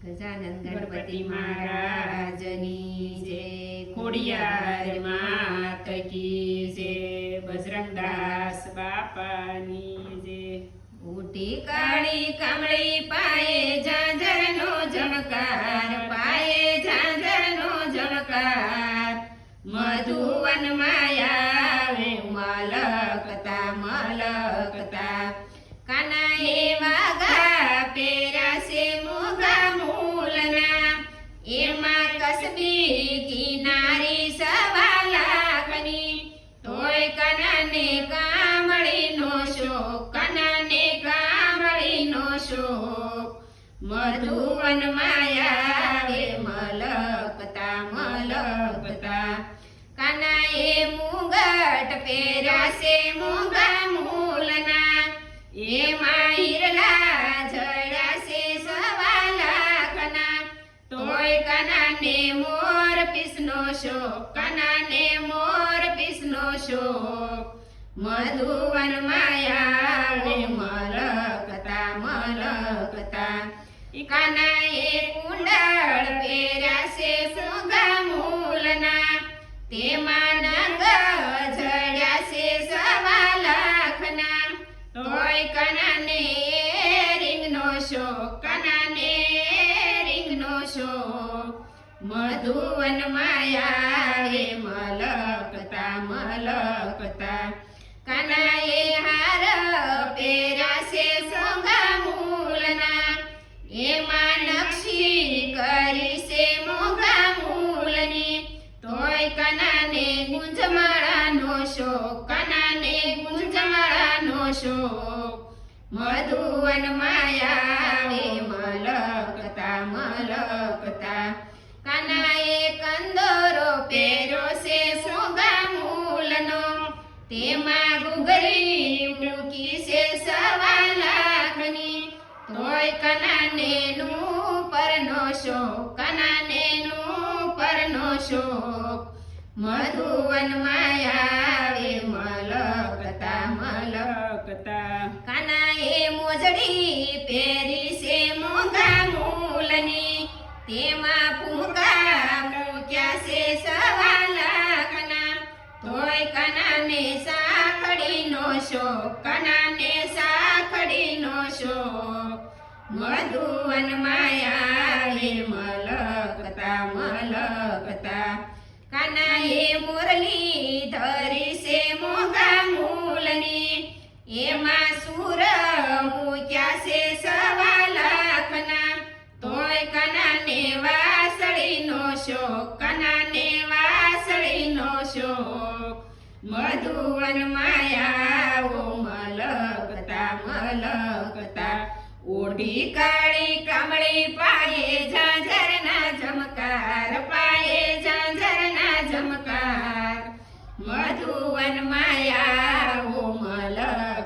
ગજાનંદ ગણપતિ મહારાજની જય, ખોડિયાર માત કી જય, બજરંગદાસ બાપાની જય। ઉઠી કાળી કમળી પાયે ઝાંઝરનો ઝમકાર, પાયે ઝાંઝરનો ઝમકાર, મધુવન માયા મલકતા મલકતા, કાનાએ વાઘા પહેરાશે મોગા મૂલના, એમાં કસબી કિનારી સવા લાખની, તોય કાનાને કામળીનો શોક, કાનાને કામળીનો શોક, મધુવન માયા મલકતા મલકતા, કાનાએ મુગટ પહેરાશે મોગા મૂલના, એમાં હીરલા જડાશે સવા લાખના, તોય કાનાને મોર પીસનો શોક, કાનાને મોર પીસનો શોક, મધુવન માયા મલકતા મલકતા, કાનાએ કુંડળ પહેરાશે મોગા મૂલના, તેમાં નંગ જડ્યાશે સવા લાખના, તોય કાનાને રીંગનો શોક, કાનાને રીંગનો શોક, મધુવન માયા મલકતા મલકતા, કાનાએ હાર પહેરાશે સોંગા મૂલના, એમાં નક્ષી કરીશે મોગા મૂલની, તોય કાનાને ગુંજમાળાનો શોક, કાનાને ગુંજમાળાનો શોક, મધુવન માયા મલકતા મલકતા, કાનાએ કંદોરો પહેર્યોશે સોગા મૂલનો, તેમાં ગુગરી મૂકી છે સવા લાખની, તોય કાનાને નું પરનો શોક, કાનાને નું પરનો શોક, મધુવન માયા મલકતા મલકતા, કાનાએ મોજડી પહેરી છે મોગા મૂલની, તેમાં ફૂંકા મૂક્યા છે સવા લાખના, તોય કાનાને સાંકળીનો શોક, કાનાને સાંકળીનો શોક, મધુવન માયા મલકતા મલકતા, કાનાએ મુરલી ધરી છે મોગા મૂલની, એમાં સુર મૂક્યા છે સવા લાખના, તોય કાનાને વાસળીનો શોક, કાનાને વાસળીનો શોક, મધુવન માયા મલકતા મલકતા, ઓઢી કાળી કમળી પાયે ઝાંઝરના ઝમકાર, પાયે ઝાંઝરના ઝમકાર, મધુવન માયા